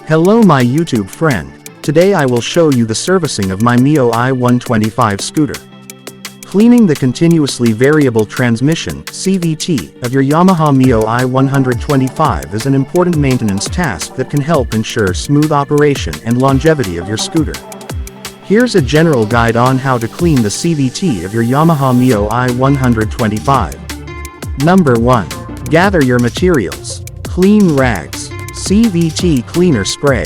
Hello my YouTube friend. Today I will show you the servicing of my Mio i125 scooter. Cleaning the continuously variable transmission (CVT) of your Yamaha Mio i125 is an important maintenance task that can help ensure smooth operation and longevity of your scooter. Here's a general guide on how to clean the CVT of your Yamaha Mio i125. Number 1. Gather your materials. Clean rags, CVT cleaner spray,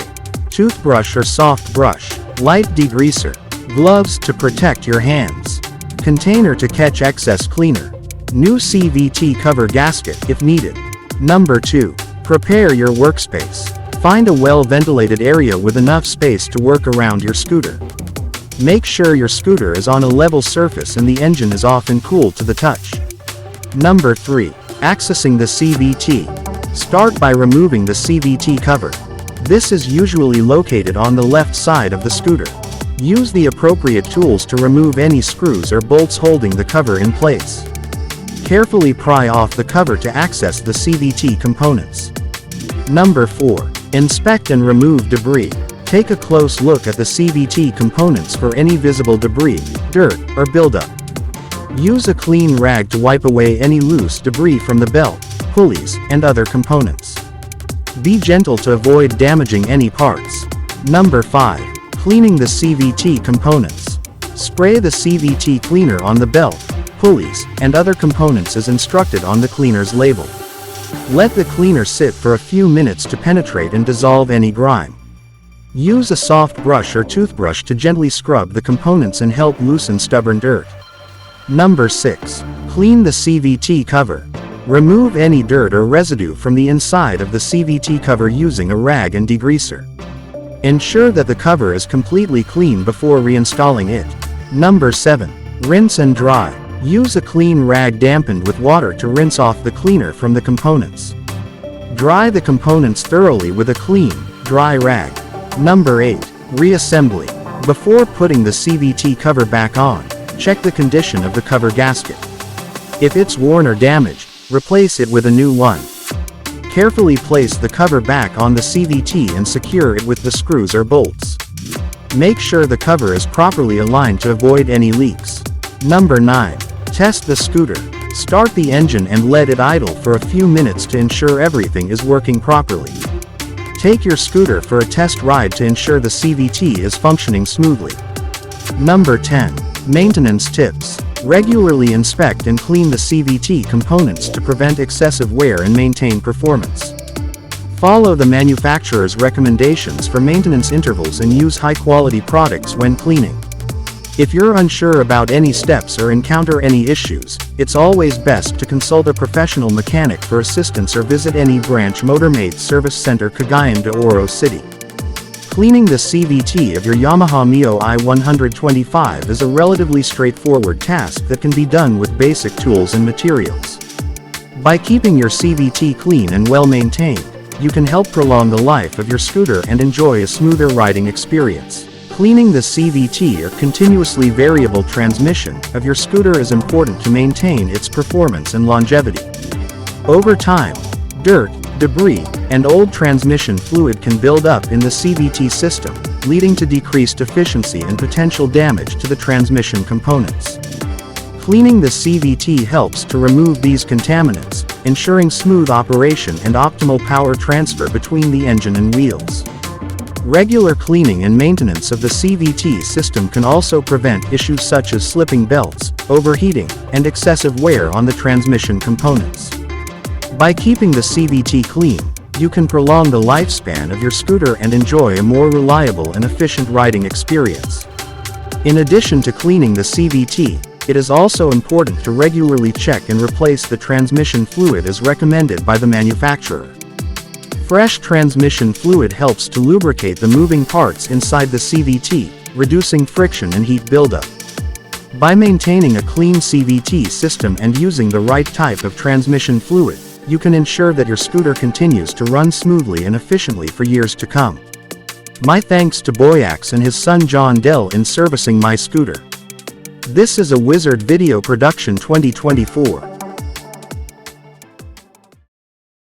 toothbrush or soft brush, light degreaser, gloves to protect your hands, container to catch excess cleaner, new CVT cover gasket if needed. Number 2. Prepare your workspace. Find a well-ventilated area with enough space to work around your scooter. Make sure your scooter is on a level surface and the engine is off and cool to the touch. Number 3. Accessing the CVT. Start by removing the CVT cover. This is usually located on the left side of the scooter. Use the appropriate tools to remove any screws or bolts holding the cover in place. Carefully pry off the cover to access the CVT components. Number 4. Inspect and remove debris. Take a close look at the CVT components for any visible debris, dirt, or buildup. Use a clean rag to wipe away any loose debris from the belt, pulleys, and other components. Be gentle to avoid damaging any parts. Number 5. Cleaning the CVT components. Spray the CVT cleaner on the belt, pulleys, and other components as instructed on the cleaner's label. Let the cleaner sit for a few minutes to penetrate and dissolve any grime. Use a soft brush or toothbrush to gently scrub the components and help loosen stubborn dirt. Number 6. Clean the CVT cover. Remove any dirt or residue from the inside of the CVT cover using a rag and degreaser. Ensure that the cover is completely clean before reinstalling it. Number 7. Rinse and dry. Use a clean rag dampened with water to rinse off the cleaner from the components. Dry the components thoroughly with a clean, dry rag. Number 8. Reassembly. Before putting the CVT cover back on, check the condition of the cover gasket. If it's worn or damaged, replace it with a new one. Carefully place the cover back on the CVT and secure it with the screws or bolts. Make sure the cover is properly aligned to avoid any leaks. Number 9. Test the scooter. Start the engine and let it idle for a few minutes to ensure everything is working properly. Take your scooter for a test ride to ensure the CVT is functioning smoothly. Number 10. Maintenance tips. Regularly inspect and clean the CVT components to prevent excessive wear and maintain performance. Follow the manufacturer's recommendations for maintenance intervals and use high-quality products when cleaning. If you're unsure about any steps or encounter any issues, it's always best to consult a professional mechanic for assistance or visit any branch Motormate Service Center Cagayan de Oro City. Cleaning the CVT of your Yamaha Mio i125 is a relatively straightforward task that can be done with basic tools and materials. By keeping your CVT clean and well maintained, you can help prolong the life of your scooter and enjoy a smoother riding experience. Cleaning the CVT or continuously variable transmission of your scooter is important to maintain its performance and longevity. Over time, dirt, debris, and old transmission fluid can build up in the CVT system, leading to decreased efficiency and potential damage to the transmission components. Cleaning the CVT helps to remove these contaminants, ensuring smooth operation and optimal power transfer between the engine and wheels. Regular cleaning and maintenance of the CVT system can also prevent issues such as slipping belts, overheating, and excessive wear on the transmission components. By keeping the CVT clean, you can prolong the lifespan of your scooter and enjoy a more reliable and efficient riding experience. In addition to cleaning the CVT, it is also important to regularly check and replace the transmission fluid as recommended by the manufacturer. Fresh transmission fluid helps to lubricate the moving parts inside the CVT, reducing friction and heat buildup. By maintaining a clean CVT system and using the right type of transmission fluid, you can ensure that your scooter continues to run smoothly and efficiently for years to come. My thanks to Boyax and his son John Dell in servicing my scooter. This is a Wizard Video Production 2024.